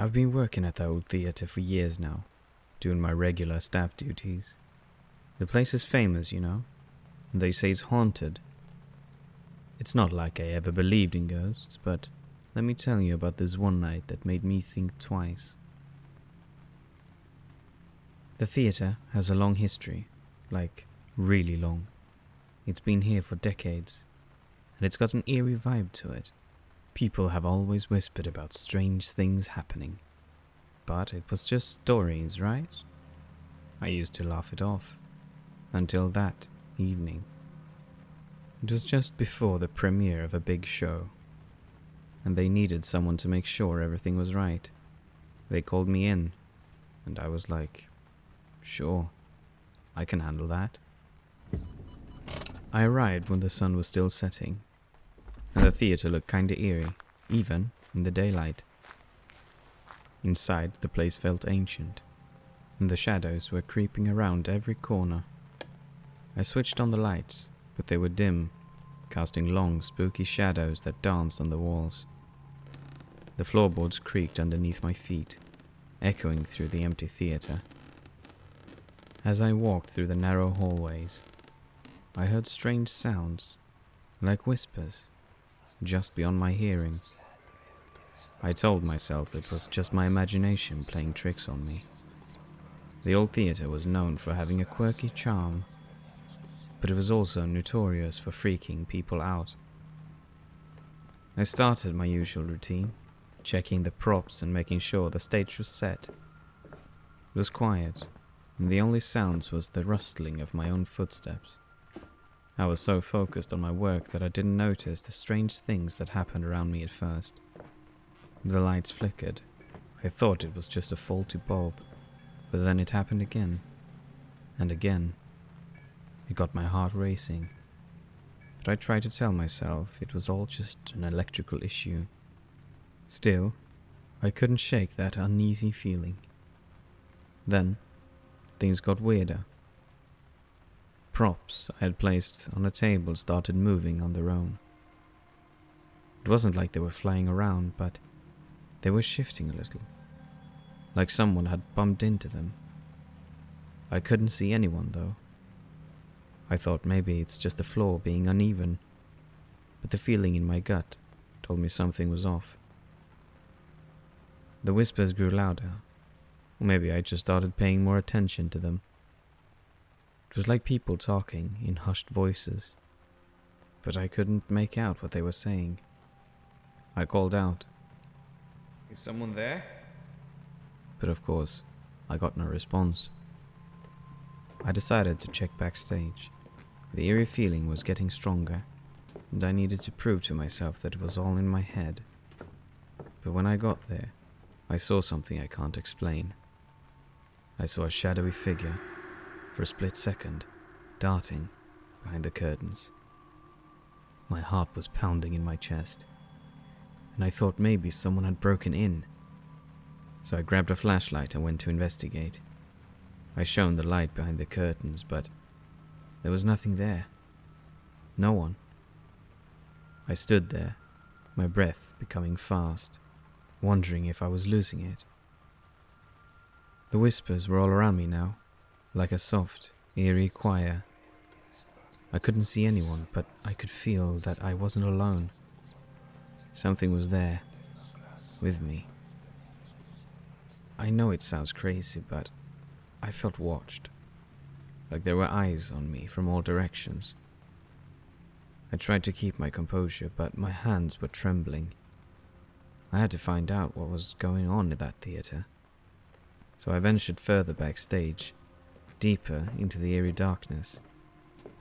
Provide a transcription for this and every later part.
I've been working at the old theatre for years now, doing my regular staff duties. The place is famous, and they say it's haunted. It's not like I ever believed in ghosts, but let me tell you about this one night that made me think twice. The theatre has a long history, like really long. It's been here for decades, and it's got an eerie vibe to it. People have always whispered about strange things happening, but it was just stories, right? I used to laugh it off, until that evening. It was just before the premiere of a big show, and they needed someone to make sure everything was right. They called me in, and I was like, sure, I can handle that. I arrived when the sun was still setting, and the theatre looked kinda eerie, even in the daylight. Inside, the place felt ancient, and the shadows were creeping around every corner. I switched on the lights, but they were dim, casting long, spooky shadows that danced on the walls. The floorboards creaked underneath my feet, echoing through the empty theatre. As I walked through the narrow hallways, I heard strange sounds, like whispers, just beyond my hearing. I told myself it was just my imagination playing tricks on me. The old theatre was known for having a quirky charm, but it was also notorious for freaking people out. I started my usual routine, checking the props and making sure the stage was set. It was quiet, and the only sounds was the rustling of my own footsteps. I was so focused on my work that I didn't notice the strange things that happened around me at first. The lights flickered. I thought it was just a faulty bulb, but then it happened again, and again. It got my heart racing, but I tried to tell myself it was all just an electrical issue. Still, I couldn't shake that uneasy feeling. Then, things got weirder. Props I had placed on a table started moving on their own. It wasn't like they were flying around, but they were shifting a little, like someone had bumped into them. I couldn't see anyone, though. I thought maybe it's just the floor being uneven, but the feeling in my gut told me something was off. The whispers grew louder, or maybe I just started paying more attention to them. It was like people talking in hushed voices, but I couldn't make out what they were saying. I called out, "Is someone there?" But of course, I got no response. I decided to check backstage. The eerie feeling was getting stronger, and I needed to prove to myself that it was all in my head. But when I got there, I saw something I can't explain. I saw a shadowy figure, for a split second, darting behind the curtains. My heart was pounding in my chest, and I thought maybe someone had broken in. So I grabbed a flashlight and went to investigate. I shone the light behind the curtains, but there was nothing there. No one. I stood there, my breath becoming fast, wondering if I was losing it. The whispers were all around me now, like a soft, eerie choir. I couldn't see anyone, but I could feel that I wasn't alone. Something was there, with me. I know it sounds crazy, but I felt watched, like there were eyes on me from all directions. I tried to keep my composure, but my hands were trembling. I had to find out what was going on in that theatre. So I ventured further backstage, deeper into the eerie darkness,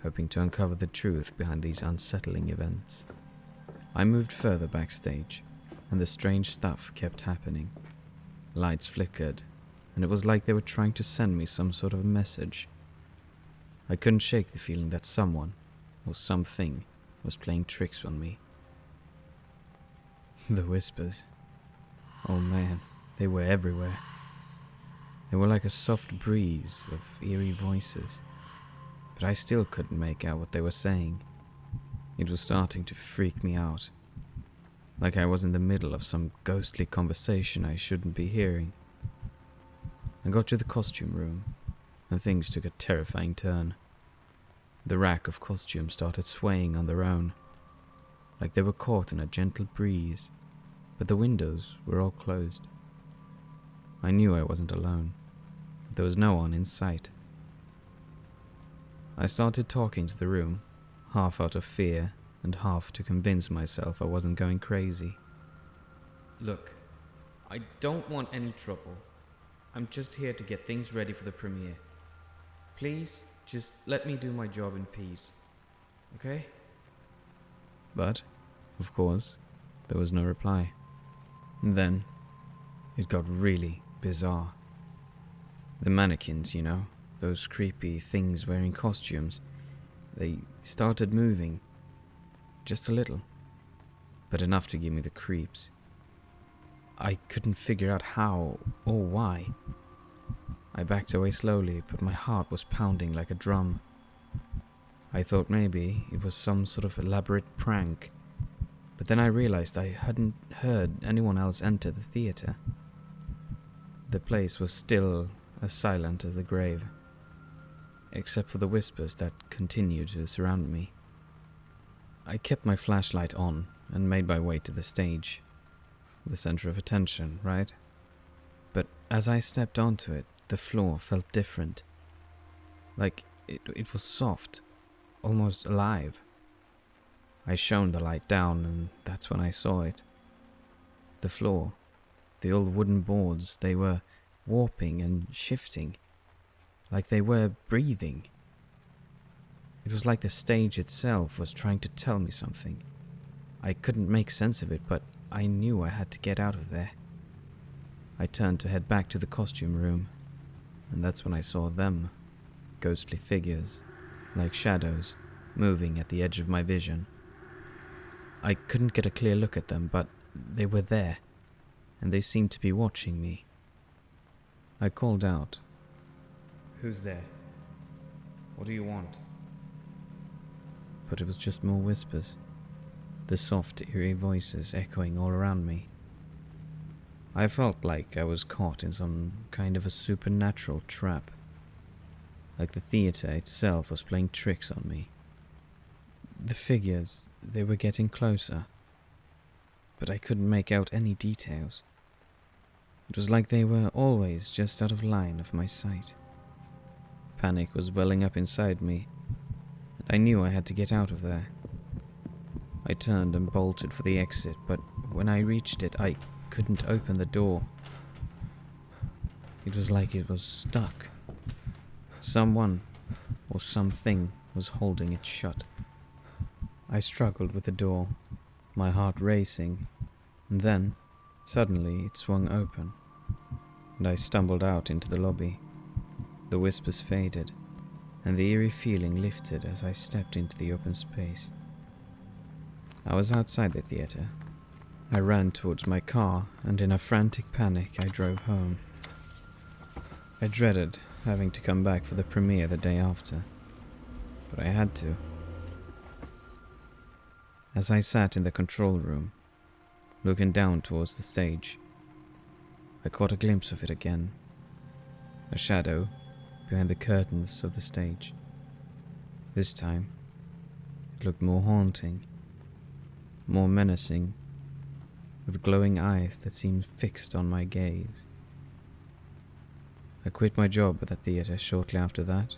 hoping to uncover the truth behind these unsettling events. I moved further backstage, and the strange stuff kept happening. Lights flickered, and it was like they were trying to send me some sort of message. I couldn't shake the feeling that someone, or something, was playing tricks on me. The whispers. Oh man, they were everywhere. They were like a soft breeze of eerie voices, but I still couldn't make out what they were saying. It was starting to freak me out. like I was in the middle of some ghostly conversation I shouldn't be hearing. I got to the costume room, and things took a terrifying turn. The rack of costumes started swaying on their own, like they were caught in a gentle breeze, but the windows were all closed. I knew I wasn't alone. There was no one in sight. I started talking to the room, half out of fear and half to convince myself I wasn't going crazy. Look, I don't want any trouble. I'm just here to get things ready for the premiere. Please, just let me do my job in peace, okay? But, of course, there was no reply. And then, it got really bizarre. The mannequins, you know, those creepy things wearing costumes, they started moving. Just a little, but enough to give me the creeps. I couldn't figure out how or why. I backed away slowly, but my heart was pounding like a drum. I thought maybe it was some sort of elaborate prank, but then I realized I hadn't heard anyone else enter the theater. The place was still as silent as the grave, except for the whispers that continued to surround me. I kept my flashlight on and made my way to the stage. The center of attention, right? But as I stepped onto it, the floor felt different. Like it was soft, almost alive. I shone the light down, and that's when I saw it. The floor, the old wooden boards, they were warping and shifting, like they were breathing. It was like the stage itself was trying to tell me something. I couldn't make sense of it, but I knew I had to get out of there. I turned to head back to the costume room, and that's when I saw them, ghostly figures, like shadows, moving at the edge of my vision. I couldn't get a clear look at them, but they were there, and they seemed to be watching me. I called out, "Who's there? What do you want?" But it was just more whispers, the soft, eerie voices echoing all around me. I felt like I was caught in some kind of a supernatural trap, like the theater itself was playing tricks on me. The figures, they were getting closer, but I couldn't make out any details. It was like they were always just out of line of my sight. Panic was welling up inside me, and I knew I had to get out of there. I turned and bolted for the exit, but when I reached it, I couldn't open the door. It was like it was stuck. Someone or something was holding it shut. I struggled with the door, my heart racing, and then, suddenly, it swung open, and I stumbled out into the lobby. The whispers faded, and the eerie feeling lifted as I stepped into the open space. I was outside the theater. I ran towards my car, and in a frantic panic, I drove home. I dreaded having to come back for the premiere the day after, but I had to. As I sat in the control room, looking down towards the stage, I caught a glimpse of it again. A shadow behind the curtains of the stage. This time, it looked more haunting, more menacing, with glowing eyes that seemed fixed on my gaze. I quit my job at the theater shortly after that,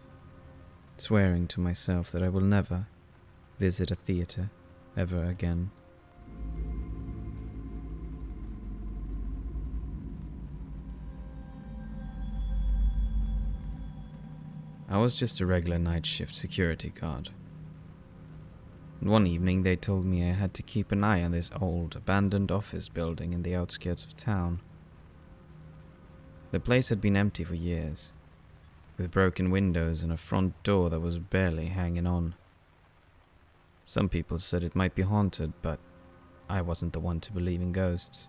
swearing to myself that I will never visit a theater ever again. I was just a regular night shift security guard. And one evening they told me I had to keep an eye on this old, abandoned office building in the outskirts of town. The place had been empty for years, with broken windows and a front door that was barely hanging on. Some people said it might be haunted, but I wasn't the one to believe in ghosts.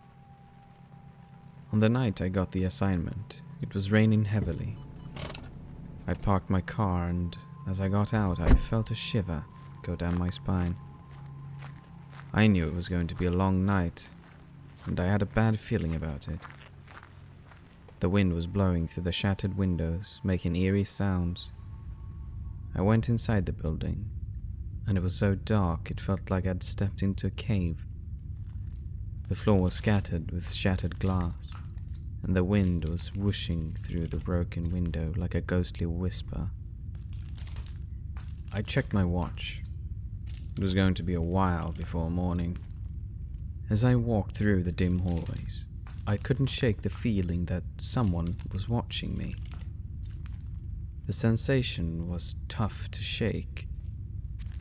On the night I got the assignment, it was raining heavily. I parked my car, and as I got out, I felt a shiver go down my spine. I knew it was going to be a long night, and I had a bad feeling about it. The wind was blowing through the shattered windows, making eerie sounds. I went inside the building, and it was so dark it felt like I'd stepped into a cave. The floor was scattered with shattered glass, and the wind was whooshing through the broken window like a ghostly whisper. I checked my watch. It was going to be a while before morning. As I walked through the dim hallways, I couldn't shake the feeling that someone was watching me. The sensation was tough to shake.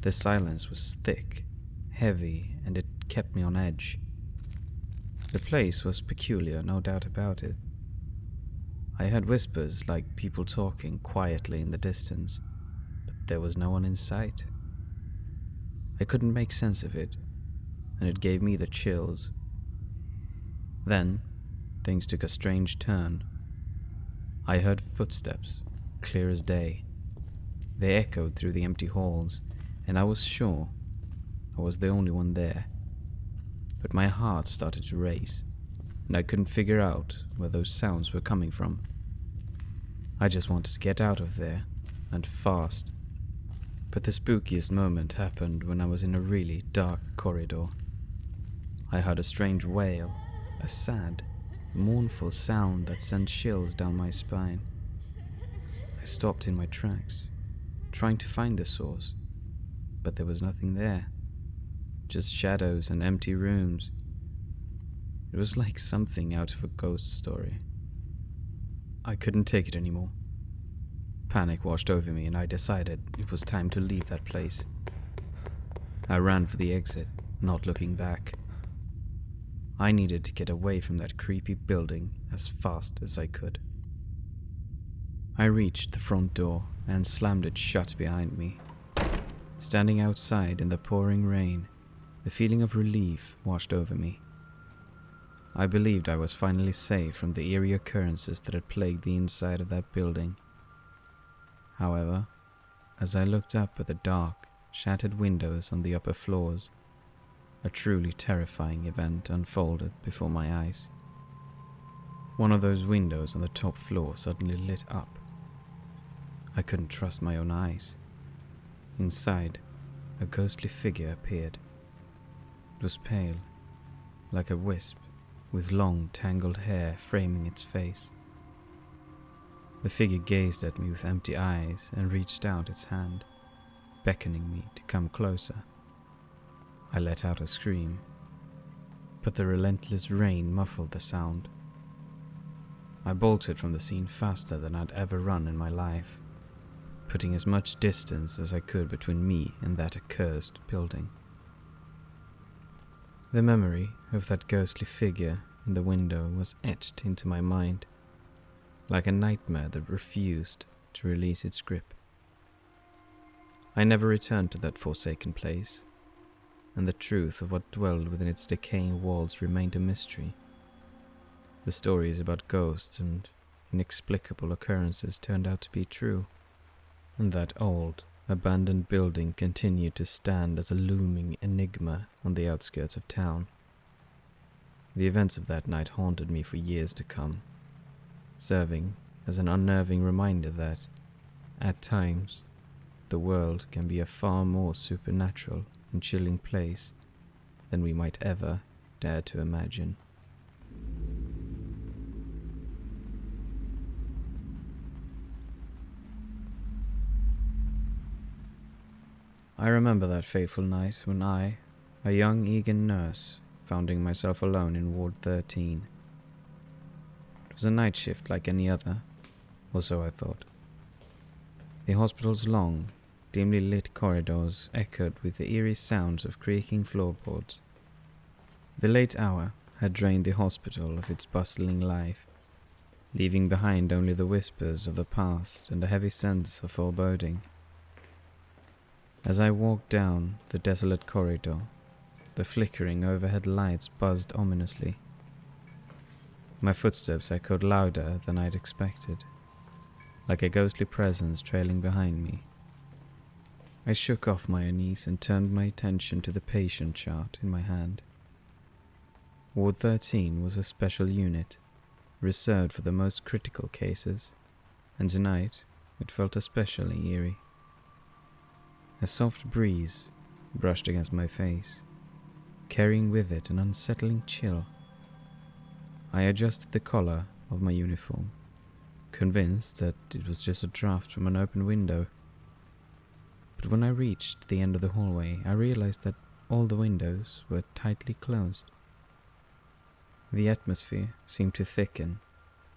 The silence was thick, heavy, and it kept me on edge. The place was peculiar, no doubt about it. I heard whispers like people talking quietly in the distance, but there was no one in sight. I couldn't make sense of it, and it gave me the chills. Then, things took a strange turn. I heard footsteps, clear as day. They echoed through the empty halls, and I was sure I was the only one there. But my heart started to race, and I couldn't figure out where those sounds were coming from. I just wanted to get out of there, and fast. But the spookiest moment happened when I was in a really dark corridor. I heard a strange wail, a sad, mournful sound that sent chills down my spine. I stopped in my tracks, trying to find the source, but there was nothing there. Just shadows and empty rooms. It was like something out of a ghost story. I couldn't take it anymore. Panic washed over me, and I decided it was time to leave that place. I ran for the exit, not looking back. I needed to get away from that creepy building as fast as I could. I reached the front door and slammed it shut behind me. Standing outside in the pouring rain, the feeling of relief washed over me. I believed I was finally safe from the eerie occurrences that had plagued the inside of that building. However, as I looked up at the dark, shattered windows on the upper floors, a truly terrifying event unfolded before my eyes. One of those windows on the top floor suddenly lit up. I couldn't trust my own eyes. Inside, a ghostly figure appeared. It was pale, like a wisp, with long, tangled hair framing its face. The figure gazed at me with empty eyes and reached out its hand, beckoning me to come closer. I let out a scream, but the relentless rain muffled the sound. I bolted from the scene faster than I'd ever run in my life, putting as much distance as I could between me and that accursed building. The memory of that ghostly figure in the window was etched into my mind, like a nightmare that refused to release its grip. I never returned to that forsaken place, and the truth of what dwelled within its decaying walls remained a mystery. The stories about ghosts and inexplicable occurrences turned out to be true, and that old, abandoned building continued to stand as a looming enigma on the outskirts of town. The events of that night haunted me for years to come, serving as an unnerving reminder that, at times, the world can be a far more supernatural and chilling place than we might ever dare to imagine. I remember that fateful night when I, a young eager nurse, finding myself alone in Ward 13. It was a night shift like any other, or so I thought. The hospital's long, dimly lit corridors echoed with the eerie sounds of creaking floorboards. The late hour had drained the hospital of its bustling life, leaving behind only the whispers of the past and a heavy sense of foreboding. As I walked down the desolate corridor, the flickering overhead lights buzzed ominously. My footsteps echoed louder than I'd expected, like a ghostly presence trailing behind me. I shook off my unease and turned my attention to the patient chart in my hand. Ward 13 was a special unit, reserved for the most critical cases, and tonight it felt especially eerie. A soft breeze brushed against my face, carrying with it an unsettling chill. I adjusted the collar of my uniform, convinced that it was just a draft from an open window. But when I reached the end of the hallway, I realized that all the windows were tightly closed. The atmosphere seemed to thicken,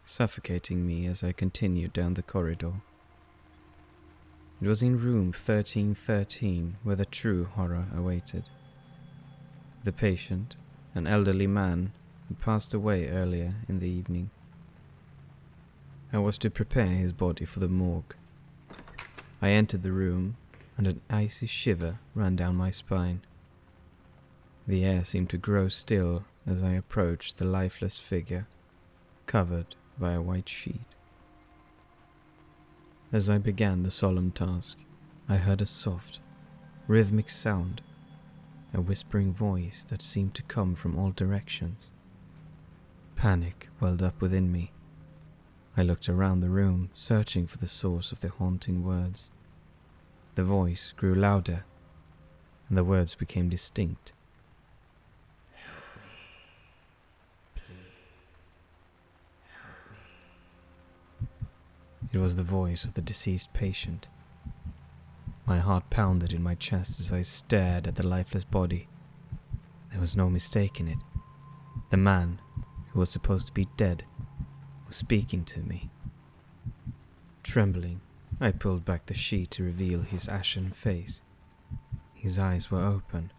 suffocating me as I continued down the corridor. It was in room 1313 where the true horror awaited. The patient, an elderly man, had passed away earlier in the evening. I was to prepare his body for the morgue. I entered the room, and an icy shiver ran down my spine. The air seemed to grow still as I approached the lifeless figure, covered by a white sheet. As I began the solemn task, I heard a soft, rhythmic sound, a whispering voice that seemed to come from all directions. Panic welled up within me. I looked around the room, searching for the source of the haunting words. The voice grew louder, and the words became distinct. It was the voice of the deceased patient. My heart pounded in my chest as I stared at the lifeless body. There was no mistaking it. The man, who was supposed to be dead, was speaking to me. Trembling, I pulled back the sheet to reveal his ashen face. His eyes were open,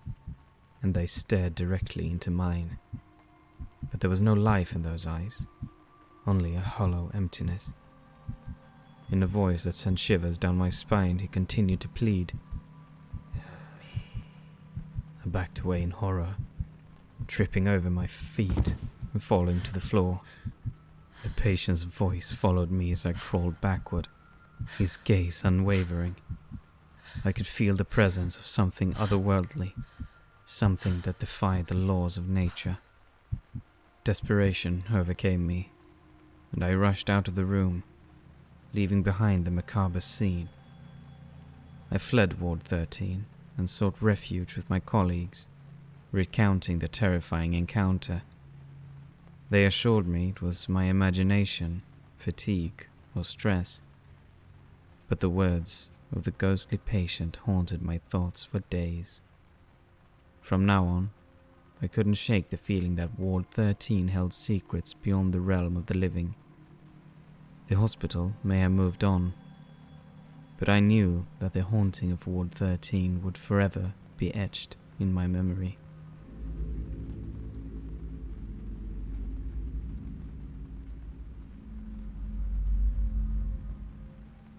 and they stared directly into mine. But there was no life in those eyes, only a hollow emptiness. In a voice that sent shivers down my spine, he continued to plead. "Help me." I backed away in horror, tripping over my feet and falling to the floor. The patient's voice followed me as I crawled backward, his gaze unwavering. I could feel the presence of something otherworldly, something that defied the laws of nature. Desperation overcame me, and I rushed out of the room, leaving behind the macabre scene. I fled Ward 13 and sought refuge with my colleagues, recounting the terrifying encounter. They assured me it was my imagination, fatigue, or stress. But the words of the ghostly patient haunted my thoughts for days. From now on, I couldn't shake the feeling that Ward 13 held secrets beyond the realm of the living. The hospital may have moved on, but I knew that the haunting of Ward 13 would forever be etched in my memory.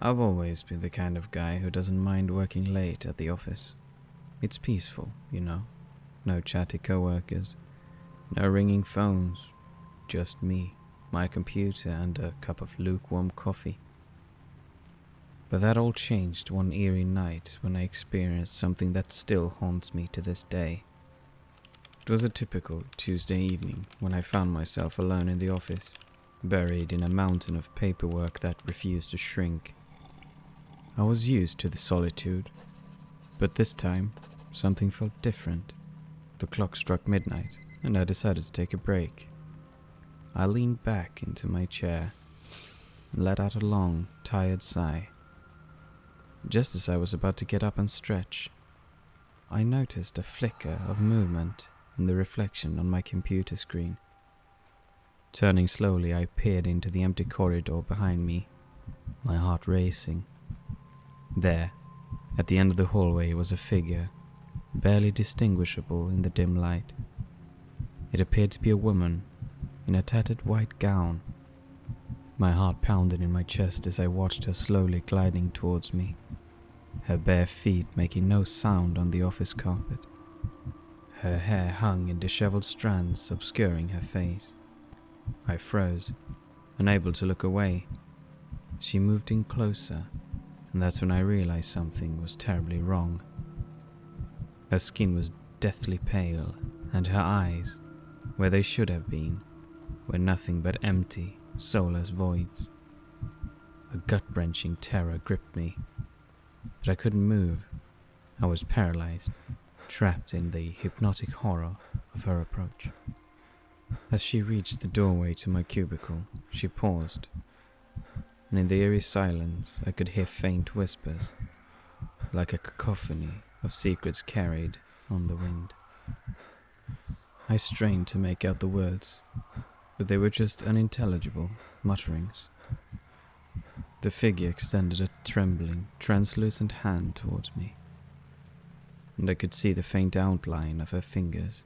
I've always been the kind of guy who doesn't mind working late at the office. It's peaceful, you know. No chatty coworkers, no ringing phones, just me, my computer, and a cup of lukewarm coffee. But that all changed one eerie night when I experienced something that still haunts me to this day. It was a typical Tuesday evening when I found myself alone in the office, buried in a mountain of paperwork that refused to shrink. I was used to the solitude, but this time something felt different. The clock struck midnight, and I decided to take a break. I leaned back into my chair and let out a long, tired sigh. Just as I was about to get up and stretch, I noticed a flicker of movement in the reflection on my computer screen. Turning slowly, I peered into the empty corridor behind me, my heart racing. There, at the end of the hallway, was a figure, barely distinguishable in the dim light. It appeared to be a woman in a tattered white gown. My heart pounded in my chest as I watched her slowly gliding towards me, her bare feet making no sound on the office carpet. Her hair hung in disheveled strands, obscuring her face. I froze, unable to look away. She moved in closer, and that's when I realized something was terribly wrong. Her skin was deathly pale, and her eyes, where they should have been, were nothing but empty, soulless voids. A gut-wrenching terror gripped me, but I couldn't move. I was paralyzed, trapped in the hypnotic horror of her approach. As she reached the doorway to my cubicle, she paused, and in the eerie silence I could hear faint whispers, like a cacophony of secrets carried on the wind. I strained to make out the words, but they were just unintelligible mutterings. The figure extended a trembling, translucent hand towards me, and I could see the faint outline of her fingers,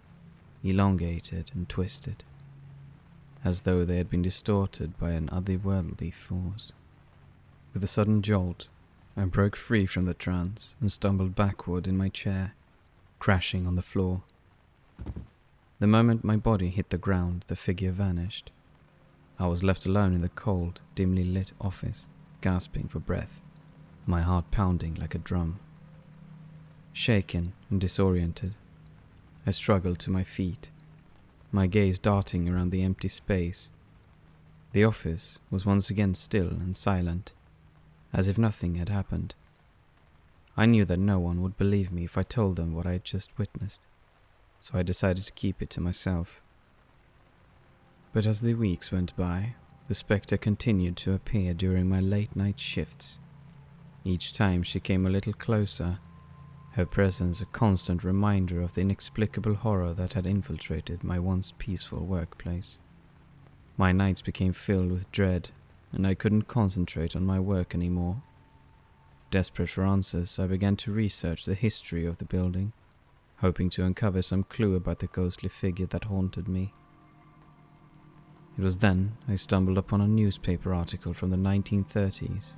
elongated and twisted, as though they had been distorted by an otherworldly force. With a sudden jolt, I broke free from the trance and stumbled backward in my chair, crashing on the floor. The moment my body hit the ground, the figure vanished. I was left alone in the cold, dimly lit office, gasping for breath, my heart pounding like a drum. Shaken and disoriented, I struggled to my feet, my gaze darting around the empty space. The office was once again still and silent, as if nothing had happened. I knew that no one would believe me if I told them what I had just witnessed, so I decided to keep it to myself. But as the weeks went by, the spectre continued to appear during my late-night shifts. Each time she came a little closer, her presence a constant reminder of the inexplicable horror that had infiltrated my once peaceful workplace. My nights became filled with dread, and I couldn't concentrate on my work anymore. Desperate for answers, I began to research the history of the building, hoping to uncover some clue about the ghostly figure that haunted me. It was then I stumbled upon a newspaper article from the 1930s.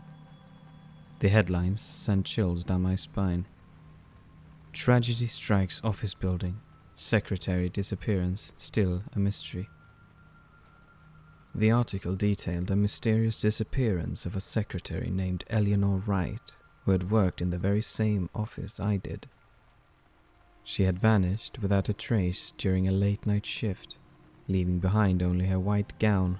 The headlines sent chills down my spine. Tragedy strikes office building. Secretary disappearance still a mystery. The article detailed a mysterious disappearance of a secretary named Eleanor Wright, who had worked in the very same office I did. She had vanished without a trace during a late-night shift, leaving behind only her white gown.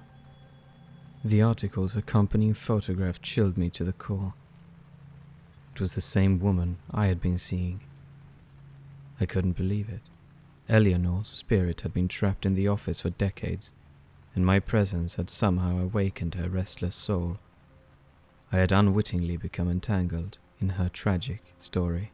The article's accompanying photograph chilled me to the core. It was the same woman I had been seeing. I couldn't believe it. Eleanor's spirit had been trapped in the office for decades, and my presence had somehow awakened her restless soul. I had unwittingly become entangled in her tragic story.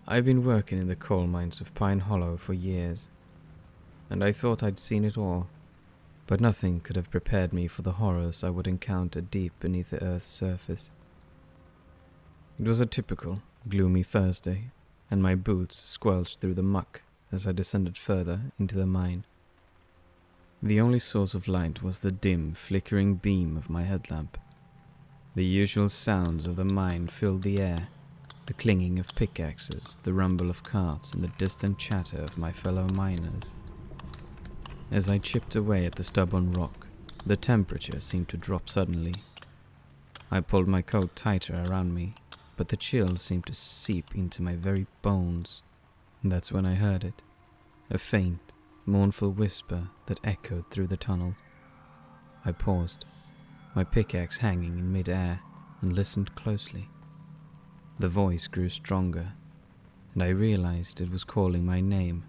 I've been working in the coal mines of Pine Hollow for years, and I thought I'd seen it all, but nothing could have prepared me for the horrors I would encounter deep beneath the Earth's surface. It was a typical, gloomy Thursday, and my boots squelched through the muck as I descended further into the mine. The only source of light was the dim, flickering beam of my headlamp. The usual sounds of the mine filled the air, the clinging of pickaxes, the rumble of carts, and the distant chatter of my fellow miners. As I chipped away at the stubborn rock, the temperature seemed to drop suddenly. I pulled my coat tighter around me, but the chill seemed to seep into my very bones. And that's when I heard it, a faint, mournful whisper that echoed through the tunnel. I paused, my pickaxe hanging in mid-air, and listened closely. The voice grew stronger, and I realized it was calling my name,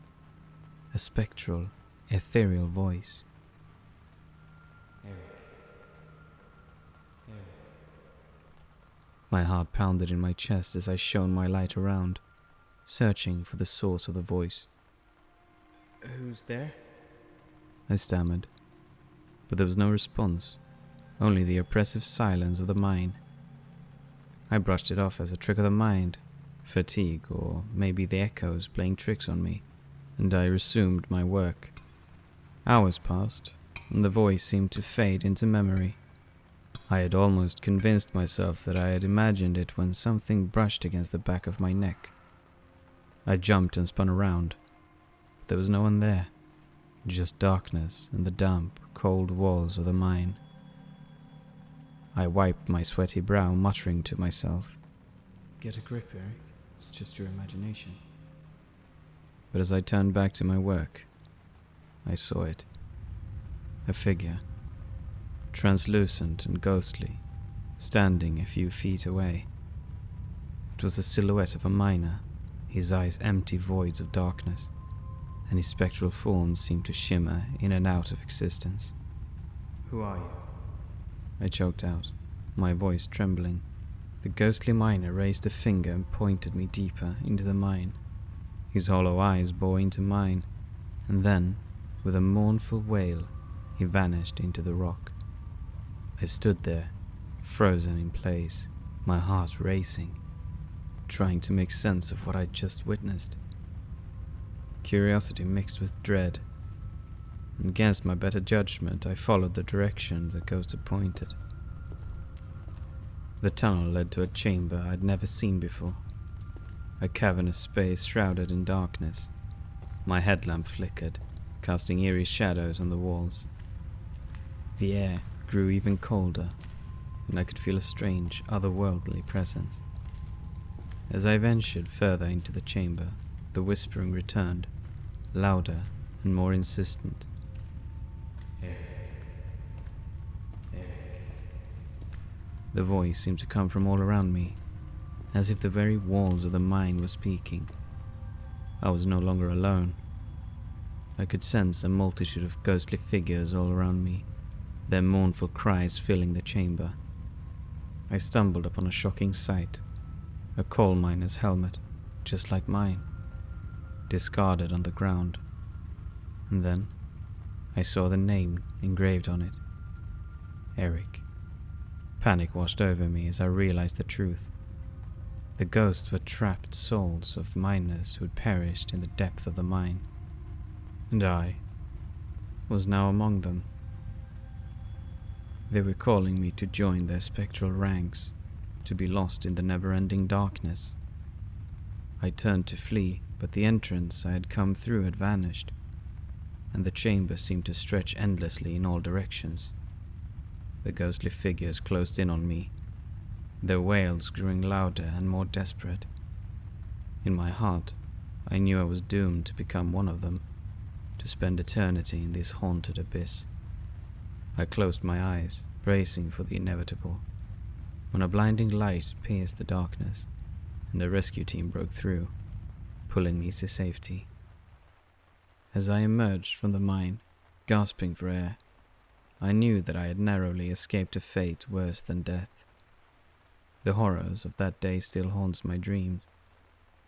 a spectral, ethereal voice. Eric. Eric. My heart pounded in my chest as I shone my light around, searching for the source of the voice. "Who's there?" I stammered, but there was no response, only the oppressive silence of the mine. I brushed it off as a trick of the mind, fatigue, or maybe the echoes playing tricks on me, and I resumed my work. Hours passed, and the voice seemed to fade into memory. I had almost convinced myself that I had imagined it when something brushed against the back of my neck. I jumped and spun around, there was no one there, just darkness and the damp, cold walls of the mine. I wiped my sweaty brow, muttering to myself, "Get a grip, Eric. It's just your imagination." But as I turned back to my work, I saw it. A figure, translucent and ghostly, standing a few feet away. It was the silhouette of a miner, his eyes empty voids of darkness, and his spectral form seemed to shimmer in and out of existence. "Who are you?" I choked out, my voice trembling. The ghostly miner raised a finger and pointed me deeper into the mine. His hollow eyes bore into mine, and then, with a mournful wail, he vanished into the rock. I stood there, frozen in place, my heart racing, trying to make sense of what I'd just witnessed. Curiosity mixed with dread, and against my better judgment, I followed the direction the ghost had pointed. The tunnel led to a chamber I'd never seen before, a cavernous space shrouded in darkness. My headlamp flickered, casting eerie shadows on the walls. The air grew even colder, and I could feel a strange, otherworldly presence. As I ventured further into the chamber, the whispering returned, louder and more insistent. "Eric. Eric." The voice seemed to come from all around me, as if the very walls of the mine were speaking. I was no longer alone. I could sense a multitude of ghostly figures all around me, their mournful cries filling the chamber. I stumbled upon a shocking sight, a coal miner's helmet, just like mine, discarded on the ground. And then I saw the name engraved on it. Eric. Panic washed over me as I realized the truth. The ghosts were trapped souls of miners who had perished in the depth of the mine, and I was now among them. They were calling me to join their spectral ranks, to be lost in the never-ending darkness. I turned to flee, but the entrance I had come through had vanished, and the chamber seemed to stretch endlessly in all directions. The ghostly figures closed in on me, their wails growing louder and more desperate. In my heart, I knew I was doomed to become one of them, to spend eternity in this haunted abyss. I closed my eyes, bracing for the inevitable, when a blinding light pierced the darkness, and a rescue team broke through, pulling me to safety. As I emerged from the mine, gasping for air, I knew that I had narrowly escaped a fate worse than death. The horrors of that day still haunts my dreams,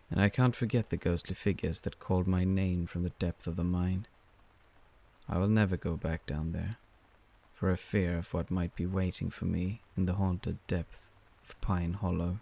and I can't forget the ghostly figures that called my name from the depth of the mine. I will never go back down there, for a fear of what might be waiting for me in the haunted depth of Pine Hollow.